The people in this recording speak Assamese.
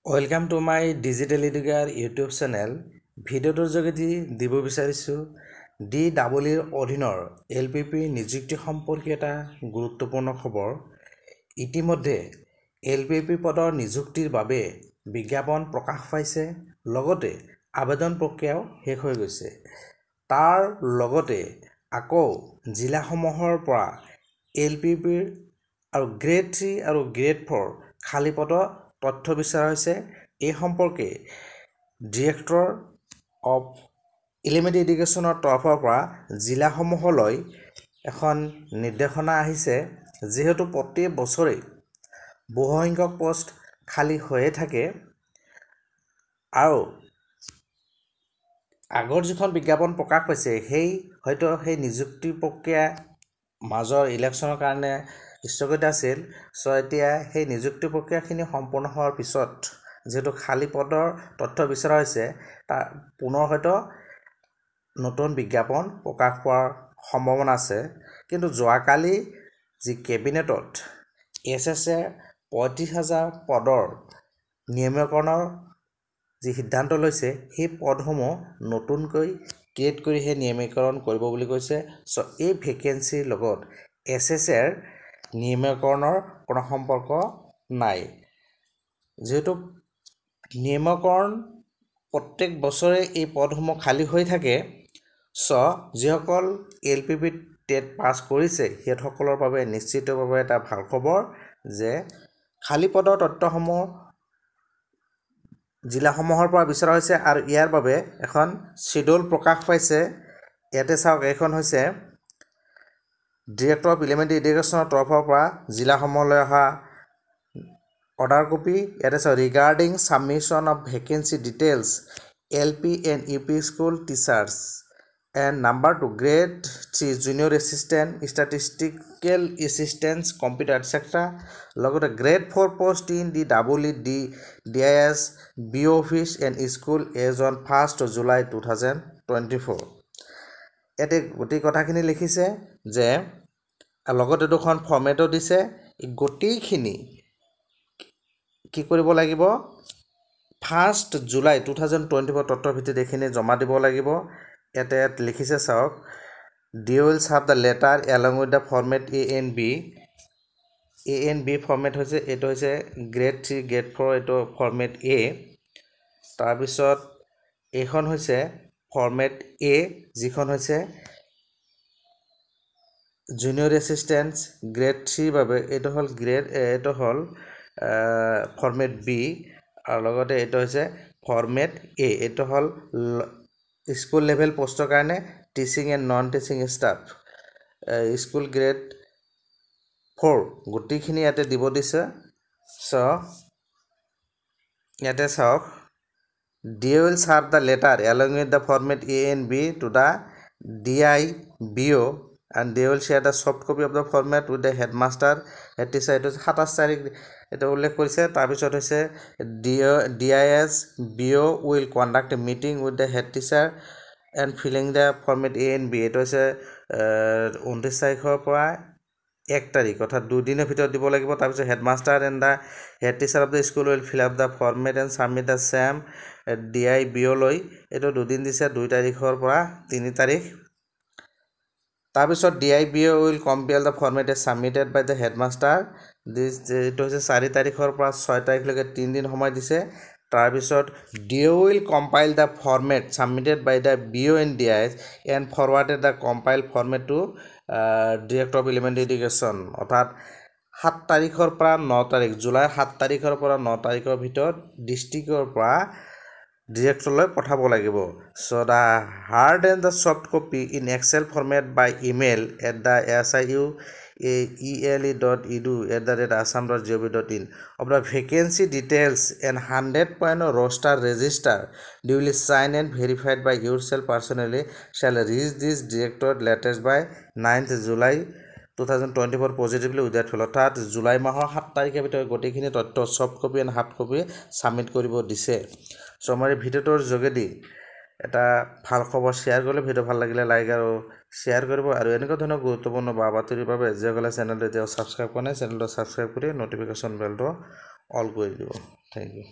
Welcome to my digital Educare YouTube channel. ভিডিঅ'টোৰ যোগেদি দিব বিচাৰিছোঁ DEEৰ অধীনৰ LPP নিযুক্তি সম্পৰ্কীয় এটা গুৰুত্বপূৰ্ণ খবৰ। ইতিমধ্যে LPP পদৰ নিযুক্তিৰ বাবে বিজ্ঞাপন প্ৰকাশ পাইছে, লগতে আবেদন প্ৰক্ৰিয়াও শেষ হৈ গৈছে। তাৰ লগতে আকৌ জিলাসমূহৰ পৰা LPPৰ আৰু গ্ৰেড 3 আৰু গ্ৰেড 4 খালী পদৰ তথ্য বিচৰা হৈছে। এই সম্পৰ্কে ডিৰেক্টৰ অফ এলিমেণ্টাৰী এডুকেশ্যনৰ তৰফৰ পৰা জিলাসমূহলৈ এখন নিৰ্দেশনা আহিছে। যিহেতু প্ৰতি বছৰে বহুসংখ্যক পোষ্ট খালী হৈয়ে থাকে আৰু আগৰ যিখন বিজ্ঞাপন প্ৰকাশ পাইছে সেই নিযুক্তি প্ৰক্ৰিয়া মাজৰ ইলেকশ্যনৰ কাৰণে স্থগিত আছিল। এতিয়া সেই নিযুক্তি প্ৰক্ৰিয়াখিনি সম্পূৰ্ণ হোৱাৰ পিছত যেহেতু খালী পদৰ তথ্য বিচৰা হৈছে, তাৰ পুনৰ হয়তো নতুন বিজ্ঞাপন প্ৰকাশ পোৱাৰ সম্ভাৱনা আছে। কিন্তু যোৱাকালি যি কেবিনেটত SSA 35,000 পদৰ নিয়মীকৰণৰ যি সিদ্ধান্ত লৈছে, সেই পদসমূহ নতুনকৈ ক্ৰিয়েট কৰি সেই নিয়মীকৰণ কৰিব বুলি কৈছে। এই ভেকেঞ্চিৰ লগত SSAৰ নিয়মীকৰণৰ কোনো সম্পৰ্ক নাই। যেহেতু নিয়মীকৰণ প্ৰত্যেক বছৰে এই পদসমূহ খালী হৈ থাকে, যিসকল LPP টেট পাছ কৰিছে সেইসকলৰ বাবে নিশ্চিতভাৱে এটা ভাল খবৰ যে খালী পদৰ তথ্যসমূহ জিলাসমূহৰ পৰা বিচৰা হৈছে আৰু ইয়াৰ বাবে এখন চিডিউল প্ৰকাশ পাইছে। ইয়াতে চাওক, এইখন হৈছে ডিৰেক্টৰ অফ এলিমেণ্টাৰী এডুকেশ্যনৰ তৰফৰ পৰা জিলাসমূহলৈ অহা অৰ্ডাৰ কপি। ইয়াতে চাওক, regarding submission of vacancy details LP and UP school teachers and number 2 grade 3 junior assistant statistical assistance computer etc. লগতে grade 4 post in the DEES BO office and school as on 1st July 2024। ইয়াতে গোটেই কথাখিনি লিখিছে যে লগতে দুখন ফৰ্মেটো দিছে। গোটেইখিনি কি কৰিব লাগিব, 1st July 2024 তথ্যৰ ভিত্তিত এইখিনি জমা দিব লাগিব। ইয়াতে লিখিছে চাওক, DO will serve the letter along with the format A and B format হৈছে, এইটো হৈছে গ্ৰেড 3 গ্ৰেড 4, এইটো ফৰ্মেট A। তাৰপিছত এইখন হৈছে ফৰ্মেট A, যিখন হৈছে জুনিয়ৰ এছিষ্টেণ্ট গ্ৰেড 3 বাবে, এইটো হ'ল ফৰ্মেট B, আৰু লগতে এইটো হৈছে ফৰ্মেট A, এইটো হ'ল স্কুল লেভেল পোষ্টৰ কাৰণে teaching and non teaching staff school grade 4 গোটেইখিনি ইয়াতে দিব দিছে। ইয়াতে চাওক, DO will serve the letter along with the format A and B to the DIBO and they will share the soft copy of the format with the headmaster head teacher। এইটো 27 তাৰিখ এটা উল্লেখ কৰিছে। তাৰপিছত হৈছে DIS BO will conduct a meeting with the head teacher and filling the format A and B। এইটো হৈছে 29 তাৰিখৰ পৰা 1 তাৰিখ, অৰ্থাৎ 2 দিনৰ ভিতৰত দিব লাগিব। তাৰপিছত headmaster and the head teacher of the school will fill up the format and submit the same DIBO লৈ। এইটো 2 দিন দিছে, 2 তাৰিখৰ পৰা 3 তাৰিখ। তাৰপিছত DIBO will compile the format as submitted by the headmaster. এইটো হৈছে 4 তাৰিখৰ পৰা 6 তাৰিখলৈকে 3 দিন সময় দিছে। তাৰপিছত DO will compile the format submitted by the BO and DIS and forwarded the compiled format to director of elementary education. অৰ্থাৎ 7 তাৰিখৰ পৰা 9 তাৰিখ, জুলাইৰ 7 তাৰিখৰ পৰা 9 তাৰিখৰ ভিতৰত ডিষ্ট্ৰিক্টৰ পৰা ডিৰেক্টৰলৈ পঠাব লাগিব। The hard and the soft copy in Excel format by email at the siuele.edu@assam.gov.in of the vacancy details and 100-point roster register duly signed and verified by yourself personally shall reach this directorate latest by 9th July 2024 positively with that fail। অৰ্থাৎ জুলাই মাহৰ 7 তাৰিখৰ ভিতৰত গোটেইখিনি তথ্য soft copy and hard copy submit কৰিব দিছে। আমাৰ এই ভিডিঅ'টোৰ যোগেদি এটা ভাল খবৰ শ্বেয়াৰ কৰিলে। ভিডিঅ' ভাল লাগিলে লাইক আৰু শ্বেয়াৰ কৰিব, আৰু এনেকুৱা ধৰণৰ গুৰুত্বপূৰ্ণ বাতৰিৰ বাবে যিসকলে চেনেলটো এতিয়াও ছাবস্ক্ৰাইব কৰা নাই, চেনেলটো ছাবস্ক্ৰাইব কৰি ন'টিফিকেশ্যন বেলটো অল কৰি দিব। Thank U.